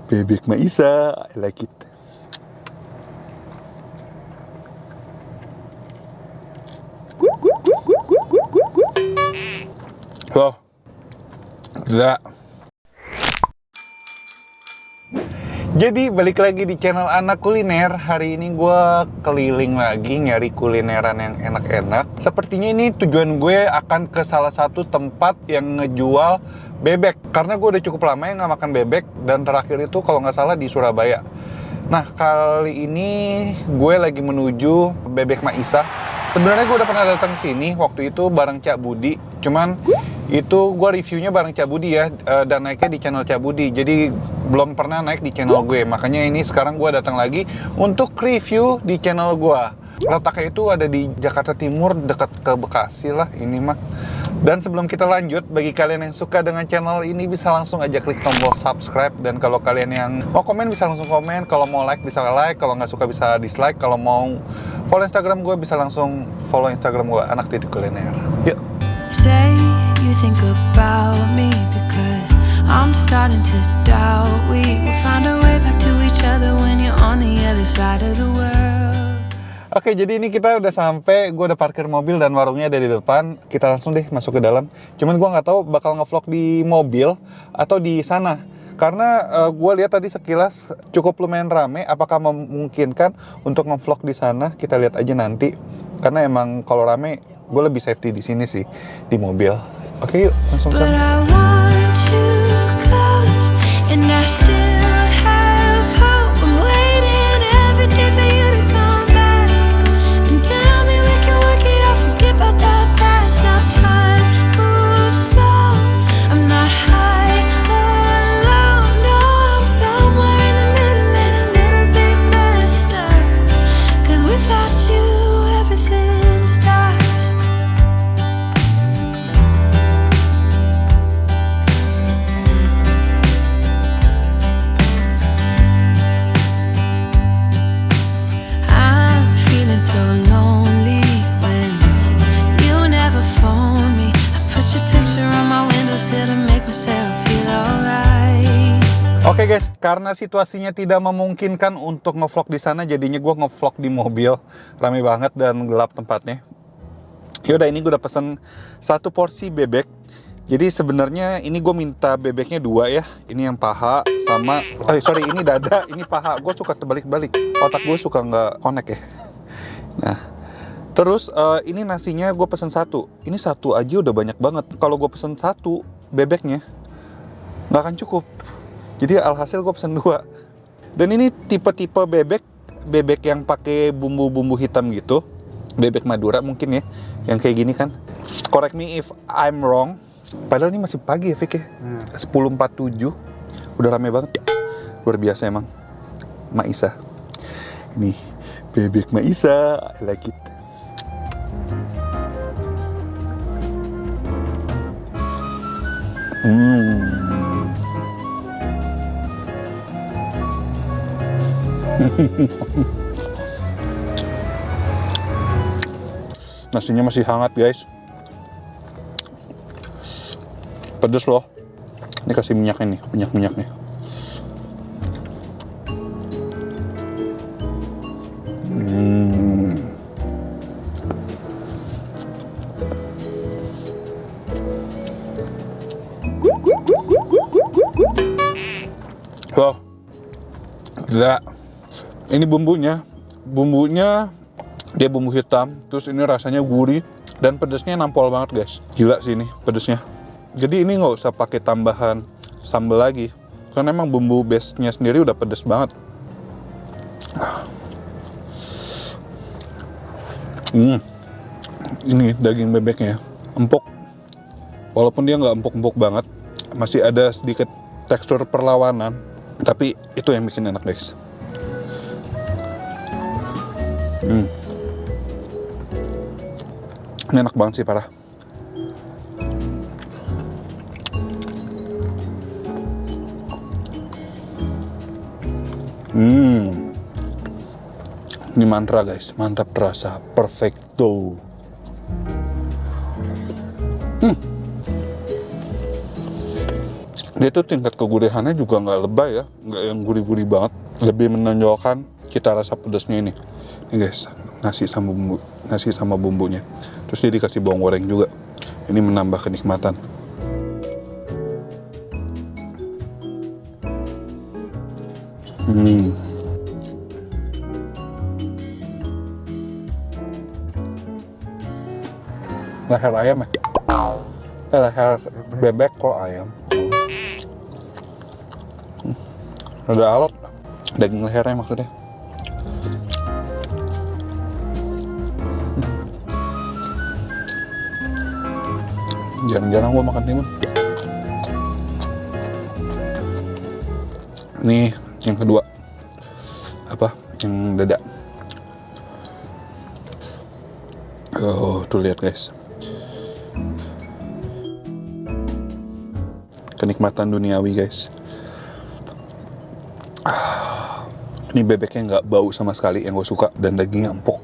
Bebek Maisa, I like it. Oh, gila. Jadi balik lagi di channel Anak Kuliner. Hari ini gue keliling lagi nyari kulineran yang enak-enak. Sepertinya ini tujuan gue akan ke salah satu tempat yang ngejual bebek. Karena gue udah cukup lama yang nggak makan bebek. Dan terakhir itu kalau nggak salah di Surabaya. Nah kali ini gue lagi menuju Bebek Maisa. Sebenarnya gue udah pernah datang sini waktu itu bareng Cak Budi. Cuman itu gue reviewnya bareng Cak Budi ya, dan naiknya di channel Cak Budi. Jadi belum pernah naik di channel gue. Makanya ini sekarang gue datang lagi untuk review di channel gue. Letaknya itu ada di Jakarta Timur, dekat ke Bekasi lah ini mah. Dan sebelum kita lanjut, bagi kalian yang suka dengan channel ini bisa langsung aja klik tombol subscribe. Dan kalau kalian yang mau komen bisa langsung komen, kalau mau like bisa like, kalau nggak suka bisa dislike. Kalau mau follow Instagram gue bisa langsung follow Instagram gue, Anak.Kuliner. Yuk. Say you think about me because I'm starting to doubt we will find our way back to each other when you're on the other side of the world. Oke, jadi ini kita udah sampai, gue udah parkir mobil dan warungnya ada di depan. Kita langsung deh masuk ke dalam. Cuman gue nggak tahu bakal ngevlog di mobil atau di sana. Karena gue lihat tadi sekilas cukup lumayan rame. Apakah memungkinkan untuk ngevlog di sana? Kita lihat aja nanti. Karena emang kalau rame, gue lebih safety di sini sih, di mobil. Oke, yuk langsung But sana. I want you close and I still have hope. I'm waiting every day for you to come back and tell me we can work it out, forget about the past. Now time moves slow. I'm not high or low. No, I'm somewhere in the middle and a little bit messed up. 'Cause without you everything stops. I'm feeling so lonely when you never phone me. I put your picture on my windowsill to make myself feel alright. Oke guys, karena situasinya tidak memungkinkan untuk ngevlog di sana, jadinya gue ngevlog di mobil. Rame banget dan gelap tempatnya. Yaudah, ini gue udah pesen 1 porsi bebek. Jadi sebenarnya ini gue minta bebeknya 2 ya. Ini yang paha sama, sorry ini dada, ini paha. Gue suka terbalik-balik. Otak gue suka nggak connect ya. Nah, terus ini nasinya gue pesen 1. Ini 1 aja udah banyak banget. Kalau gue pesen 1 bebeknya nggak akan cukup. Jadi alhasil gue pesen 2. Dan ini tipe-tipe bebek yang pakai bumbu-bumbu hitam gitu. Bebek Madura mungkin ya, yang kayak gini kan. Correct me if I'm wrong. Padahal ini masih pagi ya, Fik ya. 10.47. Udah rame banget. Luar biasa emang. Maisa. Ini Bebek Maisa, I like it. Nasinya masih hangat guys. Pedes loh. Ini kasih minyaknya nih, minyak-minyaknya. Wah, gila. Ini bumbunya dia bumbu hitam, terus ini rasanya gurih dan pedesnya nampol banget guys. Gila sih ini pedesnya. Jadi ini nggak usah pakai tambahan sambal lagi, karena emang bumbu base-nya sendiri udah pedes banget. Ini daging bebeknya empuk, walaupun dia nggak empuk-empuk banget, masih ada sedikit tekstur perlawanan, tapi itu yang bikin enak guys. Ini enak banget sih, parah. Ini mantra guys, mantap terasa, perfecto. Dia tuh tingkat kegurihannya juga nggak lebay ya, nggak yang gurih-gurih banget. Lebih menonjolkan cita rasa pedasnya ini. Ini guys, nasi sama bumbunya. Terus dia dikasih bawang goreng juga. Ini menambah kenikmatan. Leher ayam ya? Leher bebek kok ayam. Ada alot, daging lehernya maksudnya. Jarang-jarang gue makan timun. Nih yang kedua, apa? Yang dada. Oh, tuh lihat guys. Kenikmatan duniawi guys. Ini bebeknya nggak bau sama sekali, yang gue suka, dan dagingnya empuk.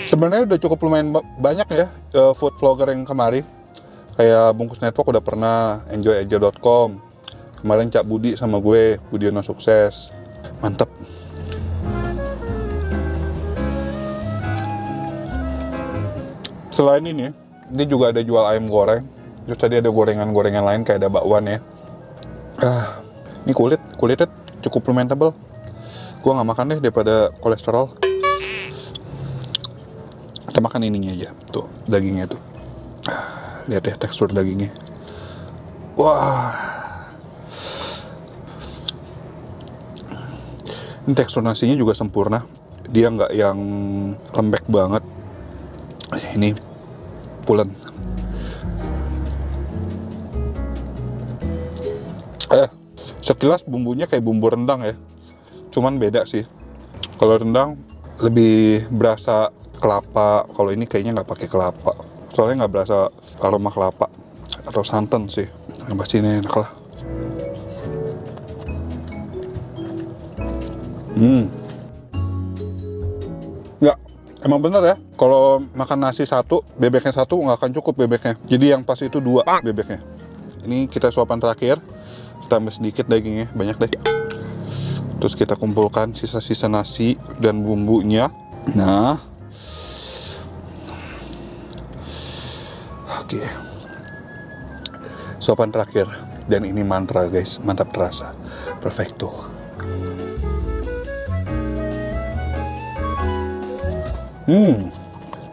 Sebenarnya udah cukup lumayan banyak ya food vlogger yang kemari. Kayak Bungkus Network udah pernah, enjoyaja.com. Kemarin Cak Budi sama gue, Budiono Sukses. Mantep. Selain ini, dia juga ada jual ayam goreng. Terus tadi ada gorengan-gorengan lain kayak ada bakwan ya. Ini kulitnya cukup lumayan tebal. Gua nggak makan deh daripada kolesterol. Kita makan ininya aja, tuh dagingnya tuh. Lihat ya tekstur dagingnya. Wah. Ini tekstur nasinya juga sempurna. Dia nggak yang lembek banget. Ini pulen. Sekilas bumbunya kayak bumbu rendang ya. Cuman beda sih. Kalau rendang lebih berasa kelapa. Kalau ini kayaknya nggak pakai kelapa. Soalnya nggak berasa aroma kelapa atau santan sih. Yang pasti ini enak lah. Ya, emang bener ya. Kalau makan nasi satu, bebeknya satu nggak akan cukup bebeknya. Jadi yang pas itu 2 bebeknya. Ini kita suapan terakhir. Kita ambil sedikit dagingnya, banyak deh. Terus kita kumpulkan sisa-sisa nasi dan bumbunya. Nah, oke. Suapan terakhir. Dan ini mantra guys, mantap terasa. Perfecto.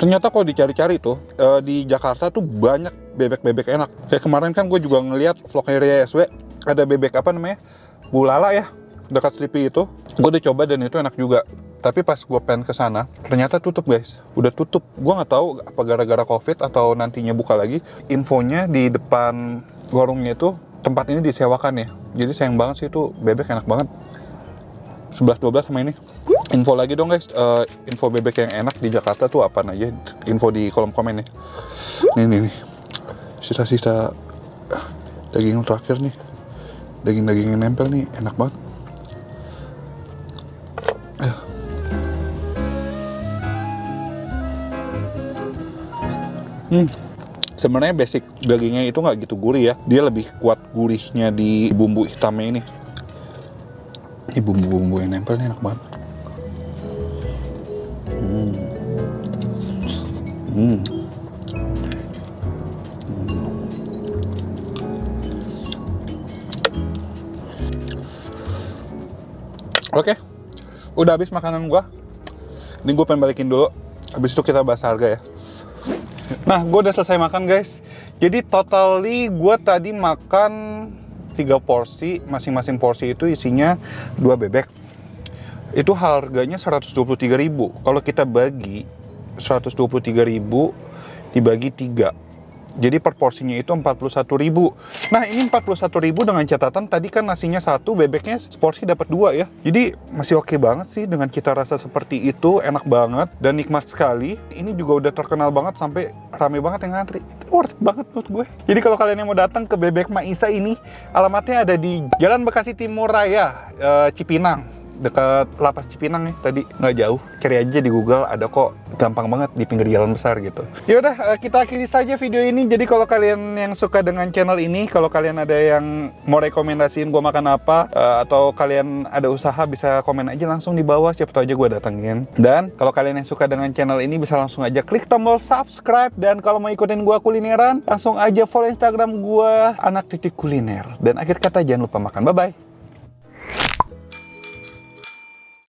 Ternyata kalau dicari-cari tuh di Jakarta tuh banyak bebek-bebek enak. Kayak kemarin kan gue juga ngeliat vlognya Ria SW, ada bebek apa namanya, Bulala ya, dekat Sleepy itu. Gue udah coba dan itu enak juga. Tapi pas gue pengen kesana, ternyata tutup guys, udah tutup. Gue nggak tahu apa gara-gara COVID atau nantinya buka lagi. Infonya di depan warungnya itu tempat ini disewakan ya. Jadi sayang banget sih, itu bebek enak banget. 11-12 sama ini. Info lagi dong guys, info bebek yang enak di Jakarta tuh apaan aja, info di kolom komen ya. Nih, sisa-sisa daging terakhir nih, daging yang nempel nih, enak banget. Sebenarnya basic dagingnya itu nggak gitu gurih ya, dia lebih kuat gurihnya di bumbu hitamnya ini. Ini bumbu-bumbu yang nempel nih enak banget. Oke, udah habis makanan gua. Ini gue pengen balikin dulu. Habis itu kita bahas harga ya. Nah, gue udah selesai makan guys. Jadi totally gue tadi makan 3 porsi. Masing-masing porsi itu isinya 2 bebek. Itu harganya 123.000. Kalau kita bagi 123.000 dibagi 3, Jadi per porsinya itu 41.000. Nah, ini 41.000 dengan catatan tadi kan nasinya 1, bebeknya seporsi dapat 2 ya. Jadi masih oke banget sih dengan cita rasa seperti itu, enak banget dan nikmat sekali. Ini juga udah terkenal banget sampai rame banget yang ngantri. Worth it banget menurut gue. Jadi kalau kalian yang mau datang ke Bebek Maisa ini, alamatnya ada di Jalan Bekasi Timur Raya, Cipinang. Dekat Lapas Cipinang ya, tadi nggak jauh. Cari aja di Google, ada kok, gampang banget di pinggir jalan besar gitu. Yaudah, kita akhiri saja video ini. Jadi kalau kalian yang suka dengan channel ini, kalau kalian ada yang mau rekomendasiin gue makan apa, atau kalian ada usaha, bisa komen aja langsung di bawah, siapa tahu aja gue datengin. Dan kalau kalian yang suka dengan channel ini, bisa langsung aja klik tombol subscribe. Dan kalau mau ikutin gue kulineran, langsung aja follow Instagram gue, anak.kuliner. Dan akhir kata, jangan lupa makan. Bye-bye.